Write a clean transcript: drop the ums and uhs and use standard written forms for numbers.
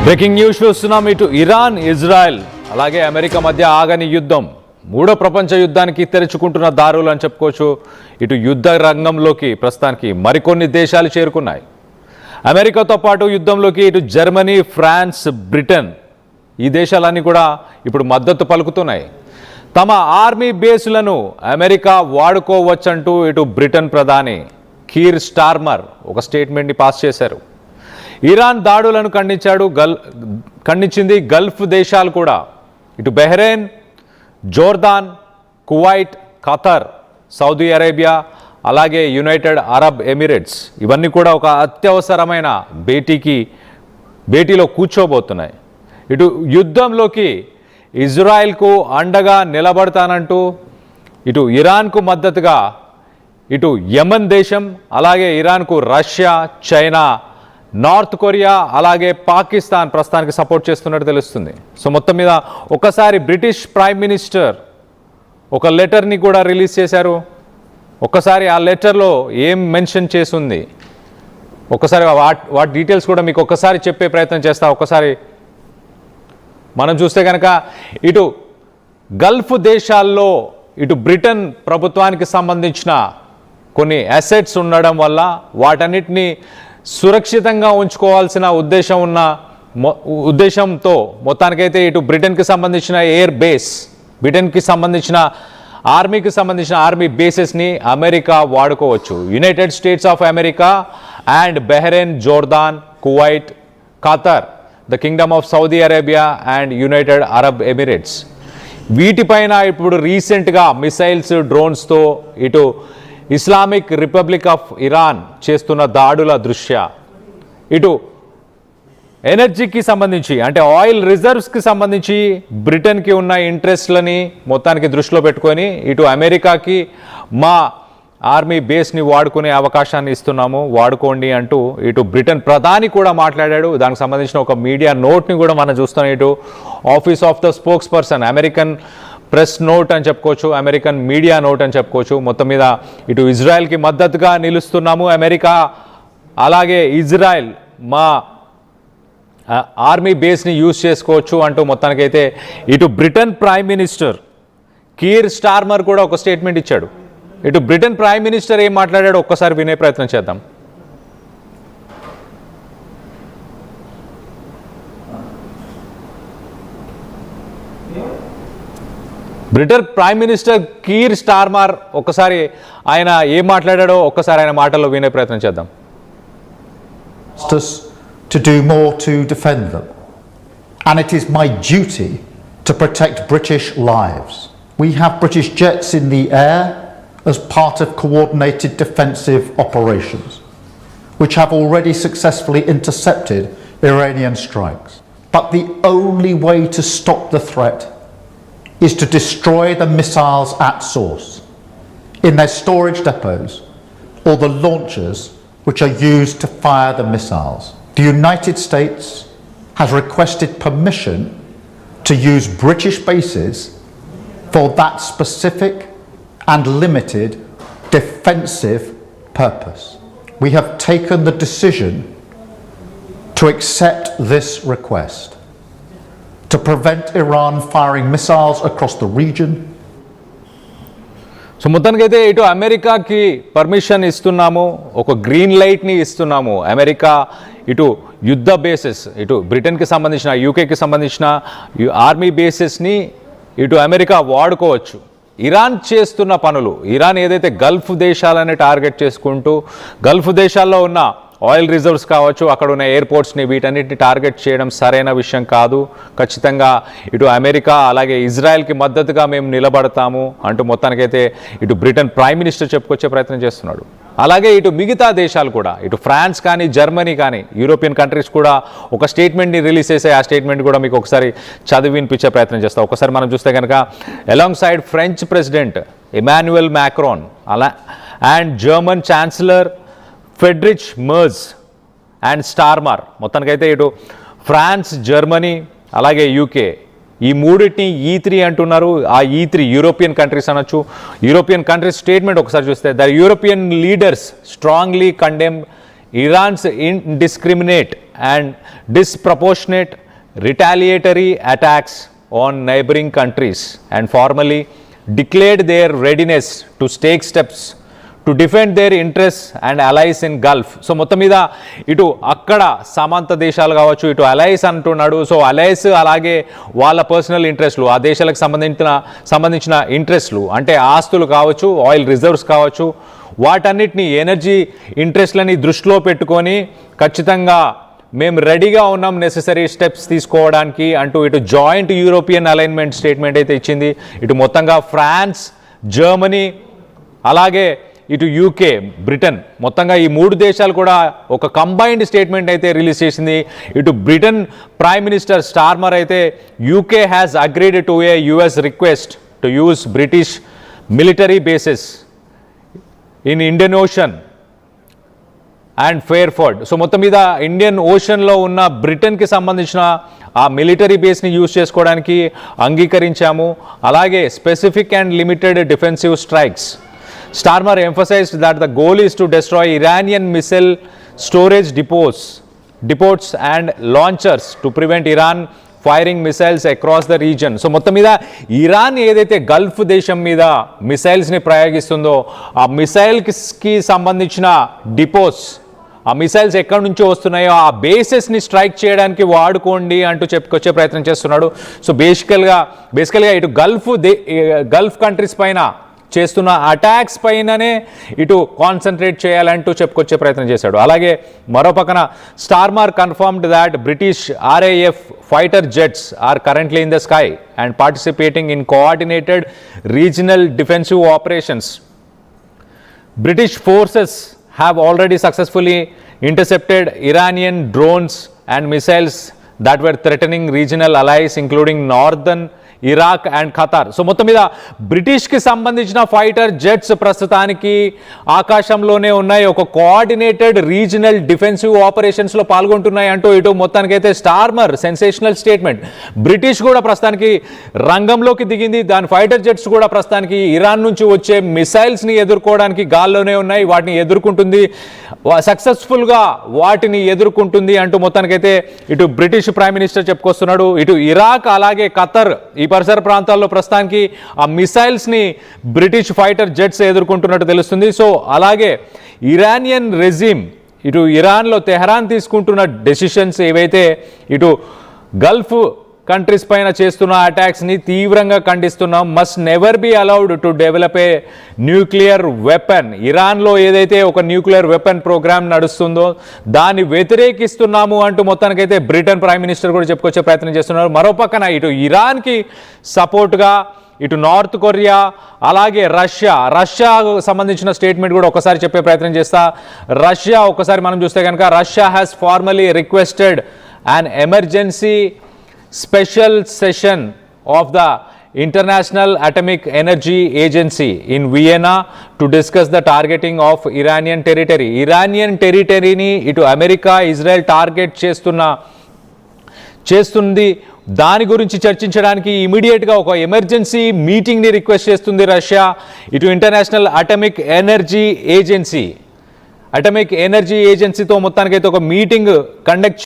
Breaking news చూస్తున్నాం. ఇటు Iran, Israel అలాగే అమెరికా మధ్య ఆగని యుద్ధం మూడో ప్రపంచ యుద్ధానికి తెరుచుకుంటున్న దారులు అని చెప్పుకోవచ్చు. ఇటు యుద్ధ రంగంలోకి ప్రస్తుతానికి మరికొన్ని దేశాలు చేరుకున్నాయి. అమెరికాతో పాటు యుద్ధంలోకి ఇటు జర్మనీ, ఫ్రాన్స్, బ్రిటన్ ఈ దేశాలన్నీ కూడా ఇప్పుడు మద్దతు పలుకుతున్నాయి. తమ ఆర్మీ బేసులను అమెరికా వాడుకోవచ్చంటూ ఇటు బ్రిటన్ ప్రధాని కీర్ స్టార్మర్ ఒక స్టేట్మెంట్ని పాస్ చేశారు. ఇరాన్ దాడులను ఖండించింది గల్ఫ్ దేశాలు కూడా. ఇటు Bahrain, Jordan, Kuwait, Qatar, Saudi Arabia అలాగే యునైటెడ్ అరబ్ ఎమిరేట్స్ ఇవన్నీ కూడా ఒక అత్యవసరమైన భేటీలో కూర్చోబోతున్నాయి. ఇటు యుద్ధంలోకి ఇజ్రాయెల్కు అండగా నిలబడతానంటూ ఇటు ఇరాన్కు మద్దతుగా ఇటు యమన్ దేశం అలాగే ఇరాన్కు రష్యా, చైనా, నార్త్ కొరియా అలాగే పాకిస్తాన్ ప్రస్తుతానికి సపోర్ట్ చేస్తున్నట్టు తెలుస్తుంది. సో మొత్తం మీద ఒకసారి బ్రిటిష్ ప్రైమ్ మినిస్టర్ ఒక లెటర్ని కూడా రిలీజ్ చేశారు. ఒక్కసారి ఆ లెటర్లో ఏం మెన్షన్ చేసింది ఒక్కసారి వాటి డీటెయిల్స్ కూడా మీకు ఒక్కసారి చెప్పే ప్రయత్నం చేస్తా. ఒక్కసారి మనం చూస్తే కనుక ఇటు గల్ఫ్ దేశాల్లో ఇటు బ్రిటన్ ప్రభుత్వానికి సంబంధించిన కొన్ని అసెట్స్ ఉండడం వల్ల వాటన్నిటిని సురక్షితంగా ఉంచుకోవాల్సిన ఉద్దేశంతో మొత్తానికైతే ఇటు బ్రిటన్కి సంబంధించిన ఎయిర్ బేస్, బ్రిటన్కి సంబంధించిన ఆర్మీ బేసెస్ని అమెరికా వాడుకోవచ్చు. United states of America and Bahrain, Jordan, Kuwait, Qatar, the Kingdom of Saudi Arabia and United Arab Emirates వీటిపైన ఇప్పుడు రీసెంట్గా మిసైల్స్, డ్రోన్స్తో ఇటు ఇస్లామిక్ రిపబ్లిక్ ఆఫ్ ఇరాన్ చేస్తున్న దాడుల దృష్ట్యా ఇటు ఎనర్జీకి సంబంధించి అంటే ఆయిల్ రిజర్వ్స్కి సంబంధించి బ్రిటన్కి ఉన్న ఇంట్రెస్ట్లని మొత్తానికి దృష్టిలో పెట్టుకొని ఇటు అమెరికాకి మా ఆర్మీ బేస్ని వాడుకునే అవకాశాన్ని ఇస్తున్నాము, వాడుకోండి అంటూ ఇటు బ్రిటన్ ప్రధాని కూడా మాట్లాడాడు. దానికి సంబంధించిన ఒక మీడియా నోట్ని కూడా మనం చూస్తున్నాం. ఇటు office of the spokes person, American press note అని చెప్పుకోవచ్చు, అమెరికన్ మీడియా నోట్ అని చెప్పుకోవచ్చు. మొత్తం మీద ఇటు ఇజ్రాయెల్కి మద్దతుగా నిలుస్తున్నాము అమెరికా అలాగే ఇజ్రాయెల్ మా ఆర్మీ బేస్ని యూజ్ చేసుకోవచ్చు అంటూ మొత్తానికైతే ఇటు Britain prime minister Keir Starmer కూడా ఒక స్టేట్మెంట్ ఇచ్చాడు. ఇటు బ్రిటన్ ప్రైమ్ మినిస్టర్ ఏం మాట్లాడాడో ఒక్కసారి వినే ప్రయత్నం చేద్దాం. Britain prime minister Keir Starmer ఒక్కసారి ఆయన ఏం మాట్లాడాడో ఒక్కసారి ఆయన మాటల్లో వినే ప్రయత్నం చేద్దాం. To do more to defend them, and it is my duty to protect British lives. We have British jets in the air as part of coordinated defensive operations, which have already successfully intercepted Iranian strikes. But the only way to stop the threat is to destroy the missiles at source, in their storage depots or the launchers which are used to fire the missiles. The United States has requested permission to use British bases for that specific and limited defensive purpose. We have taken the decision to accept this request to prevent Iran firing missiles across the region. So మొత్తానికైతే ఇటు అమెరికాకి permission ఇస్తున్నాము, ఒక green లైట్ని ఇస్తున్నాము. America ఇటు యుద్ధ bases, ఇటు బ్రిటన్కి సంబంధించిన, యూకేకి సంబంధించిన ఆర్మీ బేసెస్ని ఇటు అమెరికా వాడుకోవచ్చు. ఇరాన్ చేస్తున్న పనులు, ఇరాన్ ఏదైతే గల్ఫ్ దేశాలని టార్గెట్ చేసుకుంటూ గల్ఫ్ దేశాల్లో ఉన్న ఆయిల్ రిజర్వ్స్ కావచ్చు, అక్కడ ఉన్న ఎయిర్పోర్ట్స్ని వీటన్నిటిని టార్గెట్ చేయడం సరైన విషయం కాదు. ఖచ్చితంగా ఇటు అమెరికా అలాగే ఇజ్రాయెల్కి మద్దతుగా మేము నిలబడతాము అంటూ మొత్తానికైతే ఇటు బ్రిటన్ ప్రైమ్ మినిస్టర్ చెప్పుకొచ్చే ప్రయత్నం చేస్తున్నాడు. అలాగే ఇటు మిగతా దేశాలు కూడా, ఇటు ఫ్రాన్స్ కానీ, జర్మనీ కానీ, యూరోపియన్ కంట్రీస్ కూడా ఒక స్టేట్మెంట్ని రిలీజ్ చేసాయి. ఆ స్టేట్మెంట్ కూడా మీకు ఒకసారి చదివి వినిపించే ప్రయత్నం చేస్తాం. ఒకసారి మనం చూస్తే కనుక along side French president Emmanuel Macron and German chancellor Friedrich Merz and Starmer మొత్తానికైతే ఇటు ఫ్రాన్స్, జర్మనీ అలాగే యూకే ఈ మూడింటిని E3 అంటున్నారు. ఆ E3 యూరోపియన్ కంట్రీస్ అనొచ్చు. యూరోపియన్ కంట్రీస్ స్టేట్మెంట్ ఒకసారి చూస్తే the European leaders strongly condemn Iran's indiscriminate and disproportionate retaliatory attacks on neighboring countries and formally declared their readiness to take steps to defend their interest and allies in Gulf. So మొత్తం మీద ఇటు అక్కడ సమాంత దేశాలు కావచ్చు, ఇటు alloys అంటున్నాడు. So alloys అలాగే వాళ్ళ పర్సనల్ ఇంట్రెస్ట్లు, ఆ దేశాలకు సంబంధించిన ఇంట్రెస్ట్లు అంటే ఆస్తులు కావచ్చు, ఆయిల్ రిజర్వ్స్ కావచ్చు, వాటన్నిటిని ఎనర్జీ ఇంట్రెస్ట్లని దృష్టిలో పెట్టుకొని ఖచ్చితంగా మేము రెడీగా ఉన్నాం నెసెసరీ స్టెప్స్ తీసుకోవడానికి అంటూ ఇటు జాయింట్ యూరోపియన్ అలైన్మెంట్ స్టేట్మెంట్ అయితే ఇచ్చింది. ఇటు మొత్తంగా ఫ్రాన్స్, జర్మనీ అలాగే ఇటు యూకే, బ్రిటన్, మొత్తంగా ఈ 3 దేశాలు కూడా ఒక కంబైన్డ్ స్టేట్మెంట్ అయితే రిలీజ్ చేసింది. ఇటు బ్రిటన్ ప్రైమ్ మినిస్టర్ స్టార్మర్ అయితే UK has agreed to a US request to use British military bases in Indian Ocean and Fairford. So మొత్తం మీద ఇండియన్ ఓషన్లో ఉన్న బ్రిటన్కి సంబంధించిన ఆ మిలిటరీ బేస్ని యూజ్ చేసుకోవడానికి అంగీకరించాము. అలాగే specific and limited defensive strikes. Starmer emphasized that the goal is to destroy Iranian missile storage depots and launchers to prevent Iran firing missiles across the reason. So మొత్తం మీద Iran ఏదైతే Gulf దేశం మీద మిసైల్స్ని ప్రయోగిస్తుందో ఆ మిసైల్స్కి సంబంధించిన depots, ఆ missiles ఎక్కడి నుంచి వస్తున్నాయో ఆ బేసెస్ని స్ట్రైక్ చేయడానికి వాడుకోండి అంటూ చెప్పుకొచ్చే ప్రయత్నం చేస్తున్నాడు. సో బేసికల్గా ఇటు గల్ఫ్ కంట్రీస్ పైన చేస్తున్న అటాక్స్ పైననే ఇటు కాన్సన్ట్రేట్ చేయాలంటూ చెప్పుకొచ్చే ప్రయత్నం చేశాడు. అలాగే మరో పక్కన Starmer confirmed that British RAF fighter jets are currently in the sky and participating in coordinated regional defensive operations. British forces have already successfully intercepted Iranian drones and missiles that were threatening regional allies including northern Iraq and Qatar. So మొత్తం మీద బ్రిటిష్కి సంబంధించిన fighter jets ప్రస్తుతానికి ఆకాశంలోనే ఉన్నాయి, ఒక coordinated regional defensive ఆపరేషన్స్లో పాల్గొంటున్నాయి అంటూ ఇటు మొత్తానికైతే Starmer sensational statement. British కూడా ప్రస్తుతానికి రంగంలోకి దిగింది, దాని ఫైటర్ జెట్స్ కూడా ప్రస్తుతానికి ఇరాన్ నుంచి వచ్చే మిసైల్స్ని ఎదుర్కోవడానికి గాల్లోనే ఉన్నాయి, వాటిని ఎదుర్కొంటుంది, సక్సెస్ఫుల్గా వాటిని ఎదుర్కొంటుంది అంటూ మొత్తానికైతే ఇటు బ్రిటిష్ ప్రైమ్ మినిస్టర్ చెప్పుకొస్తున్నాడు. ఇటు ఇరాక్ అలాగే ఖతర్ ఈ పరిసర ప్రాంతాల్లో ప్రస్తుతానికి ఆ మిసైల్స్ని బ్రిటిష్ ఫైటర్ జెట్స్ ఎదుర్కొంటున్నట్టు తెలుస్తుంది. సో అలాగే ఇరానియన్ రెజిమ్, ఇటు ఇరాన్లో తెహరాన్ తీసుకుంటున్న డెసిషన్స్ ఏవైతే ఇటు గల్ఫ్ కంట్రీస్ పైన చేస్తున్న అటాక్స్ని తీవ్రంగా ఖండిస్తున్నాం. Must never be allowed to develop a nuclear weapon. ఇరాన్లో ఏదైతే ఒక న్యూక్లియర్ వెపన్ ప్రోగ్రామ్ నడుస్తుందో దాన్ని వ్యతిరేకిస్తున్నాము అంటూ మొత్తానికైతే బ్రిటన్ ప్రైమ్ మినిస్టర్ కూడా చెప్పుకొచ్చే ప్రయత్నం చేస్తున్నారు. మరోపక్కన ఇటు ఇరాన్కి సపోర్ట్గా ఇటు నార్త్ కొరియా అలాగే రష్యాకు సంబంధించిన స్టేట్మెంట్ కూడా ఒకసారి చెప్పే ప్రయత్నం చేస్తా. రష్యా ఒకసారి మనం చూస్తే కనుక Russia has formally requested an emergency special session of the International Atomic Energy Agency in Vienna to discuss the targeting of Iranian territory. Iranian territory ni itu America, Israel target చేస్తుంది. దాని గురించి చర్చించడానికి ఇమీడియట్గా ఒక ఎమర్జెన్సీ మీటింగ్ని రిక్వెస్ట్ చేస్తుంది Russia. ఇటు international atomic ఎనర్జీతో మొత్తానికైతే ఒక మీటింగ్ కండక్ట్